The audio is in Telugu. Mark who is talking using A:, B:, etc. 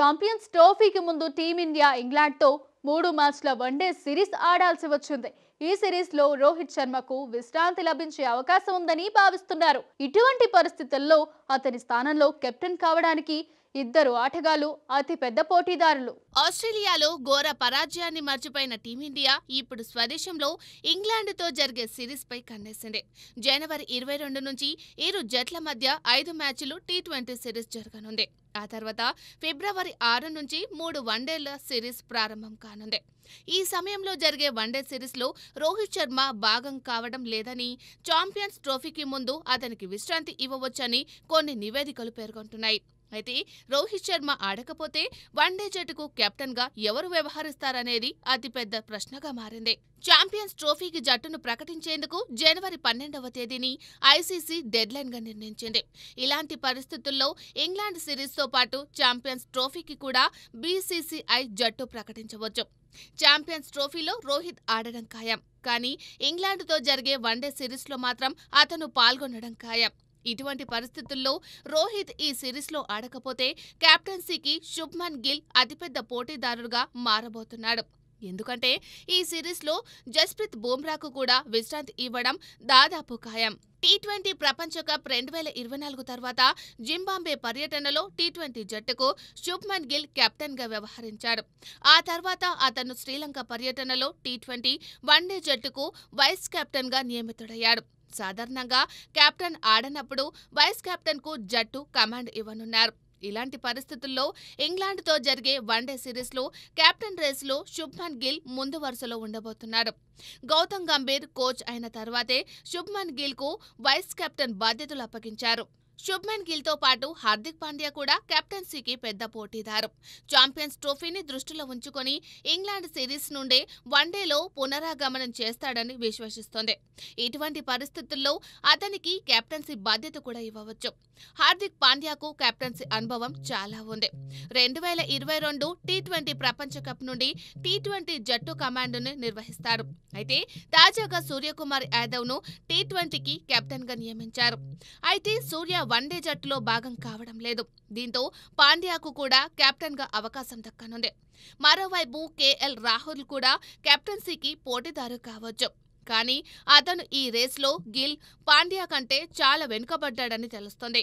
A: ఛాంపియన్స్ ట్రోఫీకి ముందు టీమిండియా ఇంగ్లాండ్తో 3 మ్యాచ్ల వన్డే సిరీస్ ఆడాల్సి వచ్చింది. ఈ సిరీస్లో రోహిత్ శర్మకు విశ్రాంతి లభించే అవకాశం ఉందని భావిస్తున్నారు. ఇటువంటి పరిస్థితుల్లో అతని స్థానంలో కెప్టెన్ కావడానికి ఇద్దరు ఆటగాళ్లు అతి పెద్ద పోటీదారులు.
B: ఆస్ట్రేలియాలో ఘోర పరాజయాన్ని మర్చిపోయిన టీమిండియా ఇప్పుడు స్వదేశంలో ఇంగ్లాండ్తో జరిగే సిరీస్పై కన్నేసింది. జనవరి 22 నుంచి ఇరు జట్ల మధ్య 5 మ్యాచ్లు టీ20 సిరీస్ జరగనుంది. ఆ తర్వాత ఫిబ్రవరి 6 నుంచి 3 వన్డేల సిరీస్ ప్రారంభం కానుంది. ఈ సమయంలో జరిగే వన్డే సిరీస్లో రోహిత్ శర్మ భాగం కావడం లేదని, ఛాంపియన్స్ ట్రోఫీకి ముందు అతనికి విశ్రాంతి ఇవ్వవచ్చని కొన్ని నివేదికలు పేర్కొంటున్నాయి. అయితే రోహిత్ శర్మ ఆడకపోతే వన్డే జట్టుకు కెప్టెన్ గా ఎవరు వ్యవహరిస్తారనేది అతిపెద్ద ప్రశ్నగా మారింది. ఛాంపియన్స్ ట్రోఫీకి జట్టును ప్రకటించేందుకు జనవరి 12వ తేదీని ఐసీసీ డెడ్లైన్ గా నిర్ణయించింది. ఇలాంటి పరిస్థితుల్లో ఇంగ్లాండ్ సిరీస్తో పాటు ఛాంపియన్స్ ట్రోఫీకి కూడా బీసీసీఐ జట్టు ప్రకటించవచ్చు. ఛాంపియన్స్ ట్రోఫీలో రోహిత్ ఆడడం ఖాయం, కానీ ఇంగ్లాండ్తో జరిగే వన్డే సిరీస్లో మాత్రం అతను పాల్గొనడం ఖాయం. ఇటువంటి పరిస్థితుల్లో రోహిత్ ఈ సిరీస్లో ఆడకపోతే కెప్టెన్సీకి శుభ్మన్ గిల్ అతిపెద్ద పోటీదారుగా మారబోతున్నాడు. ఎందుకంటే ఈ సిరీస్లో జస్ప్రీత్ బుమ్రాకు కూడా విశ్రాంతి ఇవ్వడం దాదాపు ఖాయం. టీ20 ప్రపంచ కప్ 2024 తర్వాత జింబాబ్వే పర్యటనలో టీ20 జట్టుకు శుభ్మన్ గిల్ కెప్టెన్గా వ్యవహరించాడు. ఆ తర్వాత అతను శ్రీలంక పర్యటనలో టీ20 వన్డే జట్టుకు వైస్ కెప్టెన్గా నియమితుడయ్యాడు. సాధారణంగా కెప్టెన్ ఆడనప్పుడు వైస్ కెప్టెన్కు జట్టు కమాండ్ ఇవ్వనున్నారు. ఇలాంటి పరిస్థితుల్లో ఇంగ్లాండ్తో జరిగే వన్డే సిరీస్లో కెప్టెన్ రేసులో శుభ్మన్ గిల్ ముందు వరుసలో ఉండబోతున్నాడు. గౌతమ్ గంభీర్ కోచ్ అయిన తర్వాతే శుభ్మన్ గిల్కు వైస్ కెప్టెన్ బాధ్యతలు అప్పగించారు. శుభ్మన్ గిల్తో పాటు హార్దిక్ పాండ్యా కూడా కెప్టెన్సీకి పెద్ద పోటీదారు. ఛాంపియన్స్ ట్రోఫీని దృష్టిలో ఉంచుకొని ఇంగ్లాండ్ సిరీస్ నుండే వన్డేలో పునరాగమనం చేస్తాడని విశ్వసిస్తోంది. ఇటువంటి పరిస్థితుల్లో అతనికి కెప్టెన్సీ బాధ్యత కూడా ఇవ్వవచ్చు. హార్దిక్ పాండ్యాకు కెప్టెన్సీ అనుభవం చాలా ఉంది. 2022 టీ20 ప్రపంచ కప్ నుండి టీ20 జట్టు కమాండును నిర్వహిస్తాడు. అయితే తాజాగా సూర్యకుమార్ యాదవ్ను టీ20కి కెప్టెన్గా నియమించారు. అయితే సూర్య వన్డే జట్టులో భాగం కావడం లేదు. దీంతో పాండ్యాకు కూడా కెప్టెన్గా అవకాశం దక్కనుంది. మరోవైపు కేఎల్ రాహుల్ కూడా కెప్టెన్సీకి పోటీదారు కావచ్చు. కానీ అతను ఈ రేస్లో గిల్, పాండ్యా కంటే చాలా వెనుకబడ్డాడని తెలుస్తోంది.